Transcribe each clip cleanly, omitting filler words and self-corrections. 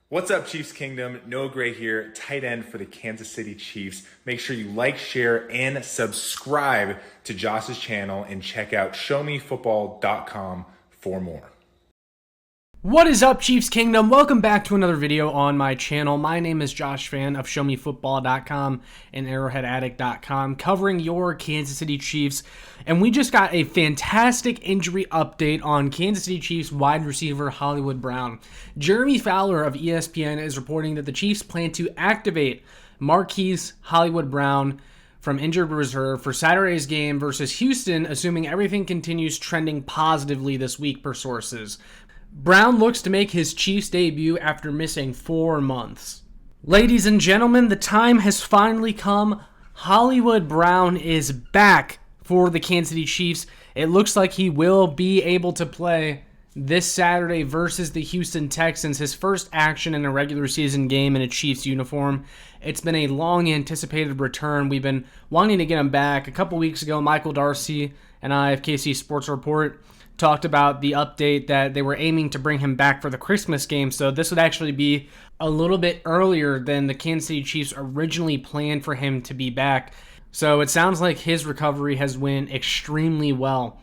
What's up, Chiefs Kingdom? Noah Gray here, tight end for the Kansas City Chiefs. Make sure you like, share, and subscribe to Josh's channel and check out showmefootball.com for more. What is up, Chiefs Kingdom? Welcome back to another video on my channel. My name is Josh Fan of showmefootball.com and arrowheadaddict.com, covering your Kansas City Chiefs. And we just got a fantastic injury update on Kansas City Chiefs wide receiver Hollywood Brown. Jeremy Fowler of ESPN is reporting that the Chiefs plan to activate Marquise Hollywood Brown from injured reserve for Saturday's game versus Houston, assuming everything continues trending positively this week per sources. Brown looks to make his Chiefs debut after missing 4 months. Ladies and gentlemen, the time has finally come. Hollywood Brown is back for the Kansas City Chiefs. It looks like he will be able to play this Saturday versus the Houston Texans, his first action in a regular season game in a Chiefs uniform. It's been a long anticipated return. We've been wanting to get him back. A couple weeks ago, Michael Darcy and I of KC Sports Report talked about the update that they were aiming to bring him back for the Christmas game, so this would actually be a little bit earlier than the Kansas City Chiefs originally planned for him to be back. So it sounds like his recovery has went extremely well.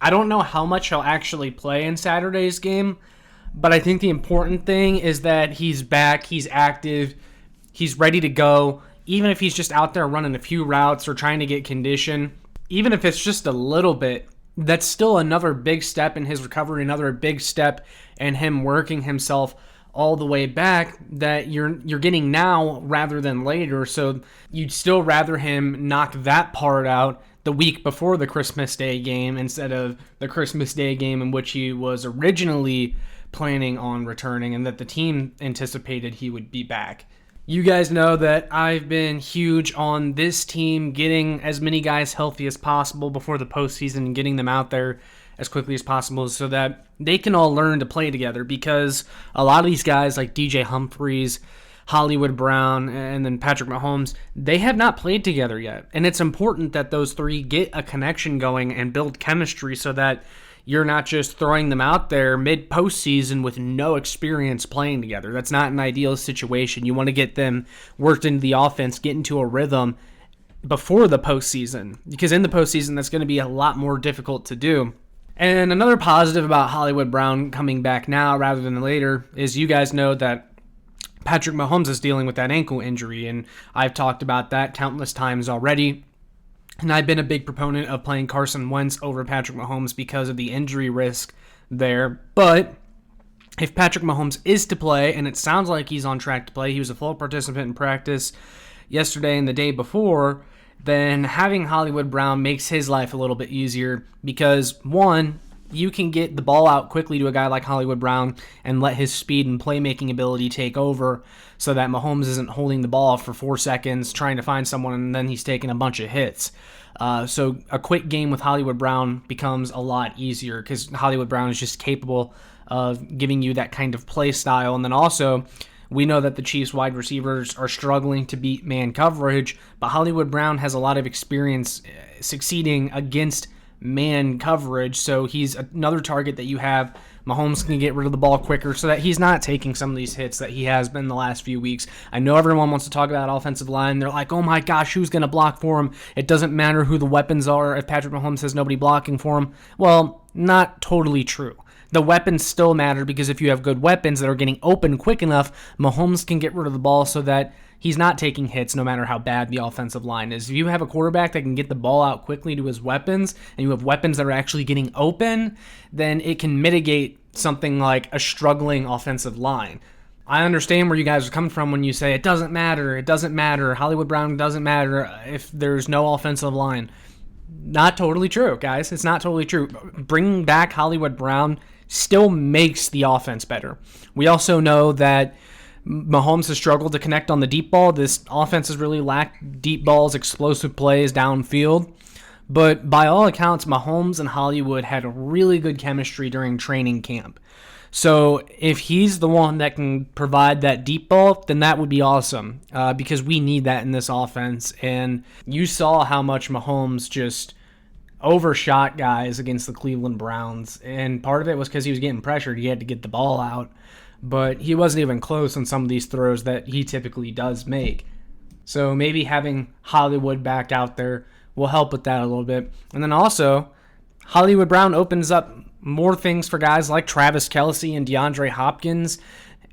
I don't know how much he'll actually play in Saturday's game, but I think the important thing is that he's back, he's active, he's ready to go. Even if he's just out there running a few routes or trying to get condition, even if it's just a little bit, that's still another big step in his recovery, another big step in him working himself all the way back that you're getting now rather than later. So you'd still rather him knock that part out the week before the Christmas Day game instead of the Christmas Day game in which he was originally planning on returning and that the team anticipated he would be back. You guys know that I've been huge on this team getting as many guys healthy as possible before the postseason and getting them out there as quickly as possible so that they can all learn to play together, because a lot of these guys like DJ Humphries, Hollywood Brown, and then Patrick Mahomes, they have not played together yet. And it's important that those three get a connection going and build chemistry so that you're not just throwing them out there mid-postseason with no experience playing together. That's not an ideal situation. You want to get them worked into the offense, get into a rhythm before the postseason, because in the postseason, that's going to be a lot more difficult to do. And another positive about Hollywood Brown coming back now rather than later is you guys know that Patrick Mahomes is dealing with that ankle injury, and I've talked about that countless times already. And I've been a big proponent of playing Carson Wentz over Patrick Mahomes because of the injury risk there. But if Patrick Mahomes is to play, and it sounds like he's on track to play, he was a full participant in practice yesterday and the day before, then having Hollywood Brown makes his life a little bit easier because, one, you can get the ball out quickly to a guy like Hollywood Brown and let his speed and playmaking ability take over so that Mahomes isn't holding the ball for 4 seconds trying to find someone and then he's taking a bunch of hits. So a quick game with Hollywood Brown becomes a lot easier because Hollywood Brown is just capable of giving you that kind of play style. And then also, we know that the Chiefs wide receivers are struggling to beat man coverage, but Hollywood Brown has a lot of experience succeeding against man coverage, so he's another target that you have. Mahomes can get rid of the ball quicker so that he's not taking some of these hits that he has been the last few weeks. I know everyone wants to talk about offensive line. They're like, oh my gosh, who's going to block for him? It doesn't matter who the weapons are if Patrick Mahomes has nobody blocking for him. Well, not totally true. The weapons still matter because if you have good weapons that are getting open quick enough, Mahomes can get rid of the ball so that he's not taking hits no matter how bad the offensive line is. If you have a quarterback that can get the ball out quickly to his weapons, and you have weapons that are actually getting open, then it can mitigate something like a struggling offensive line. I understand where you guys are coming from when you say it doesn't matter, Hollywood Brown doesn't matter if there's no offensive line. Not totally true, guys. It's not totally true. Bringing back Hollywood Brown still makes the offense better. We also know that Mahomes has struggled to connect on the deep ball. This offense has really lacked deep balls, explosive plays downfield. But by all accounts, Mahomes and Hollywood had a really good chemistry during training camp. So if he's the one that can provide that deep ball, then that would be awesome because we need that in this offense. And you saw how much Mahomes just overshot guys against the Cleveland Browns. And part of it was because he was getting pressured. He had to get the ball out. but he wasn't even close on some of these throws that he typically does make. So maybe having Hollywood back out there will help with that a little bit. And then also, Hollywood Brown opens up more things for guys like Travis Kelce and DeAndre Hopkins,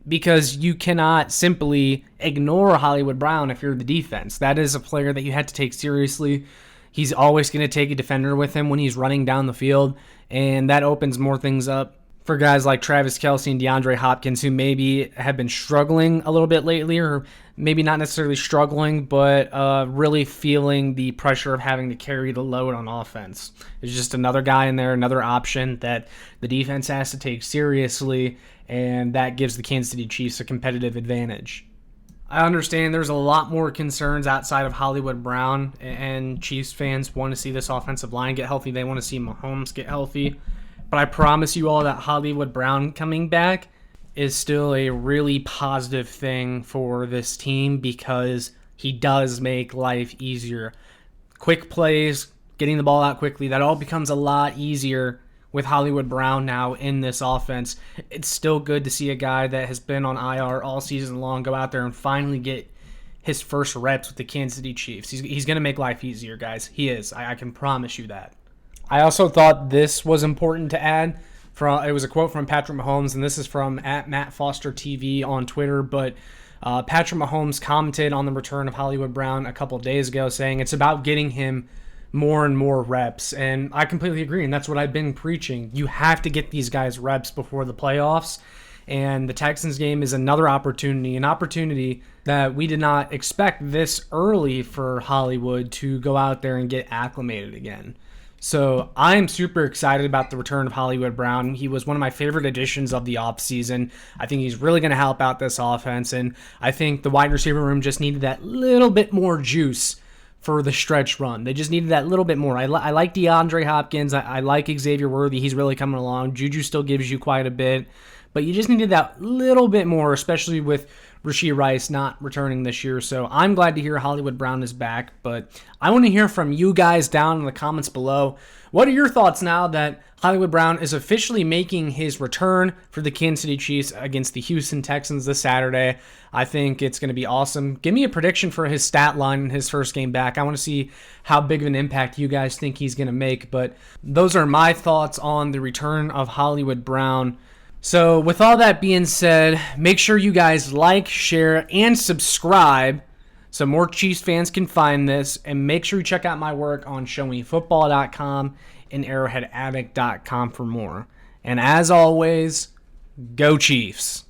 because you cannot simply ignore Hollywood Brown if you're the defense. That is a player that you had to take seriously. He's always going to take a defender with him when he's running down the field, and that opens more things up for guys like Travis Kelce and DeAndre Hopkins, who maybe have been struggling a little bit lately, or maybe not necessarily struggling, but really feeling the pressure of having to carry the load on offense. There's just another guy in there, another option that the defense has to take seriously, and that gives the Kansas City Chiefs a competitive advantage. I understand there's a lot more concerns outside of Hollywood Brown, and Chiefs fans want to see this offensive line get healthy. They want to see Mahomes get healthy. But I promise you all that Hollywood Brown coming back is still a really positive thing for this team, because he does make life easier. Quick plays, getting the ball out quickly, that all becomes a lot easier with Hollywood Brown now in this offense. It's still good to see a guy that has been on IR all season long go out there and finally get his first reps with the Kansas City Chiefs. He's going to make life easier, guys. He is. I can promise you that. I also thought this was important to add. It was a quote from Patrick Mahomes, and this is from @MattFosterTV on Twitter, but Patrick Mahomes commented on the return of Hollywood Brown a couple of days ago, saying it's about getting him more and more reps, and I completely agree, and that's what I've been preaching. You have to get these guys reps before the playoffs, and the Texans game is another opportunity, an opportunity that we did not expect this early for Hollywood to go out there and get acclimated again. So I'm super excited about the return of Hollywood Brown. He was one of my favorite additions of the offseason. I think he's really going to help out this offense, and I think the wide receiver room just needed that little bit more juice for the stretch run. They just needed that little bit more. I like DeAndre Hopkins. I like Xavier Worthy. He's really coming along. Juju still gives you quite a bit, but you just needed that little bit more, especially with Rashee Rice not returning this year. So I'm glad to hear Hollywood Brown is back, but I want to hear from you guys down in the comments below. What are your thoughts now that Hollywood Brown is officially making his return for the Kansas City Chiefs against the Houston Texans this Saturday? I think it's going to be awesome. Give me a prediction for his stat line in his first game back. I want to see how big of an impact you guys think he's going to make, but those are my thoughts on the return of Hollywood Brown. So with all that being said, make sure you guys like, share, and subscribe so more Chiefs fans can find this. And make sure you check out my work on showmefootball.com and arrowheadaddict.com for more. And as always, go Chiefs.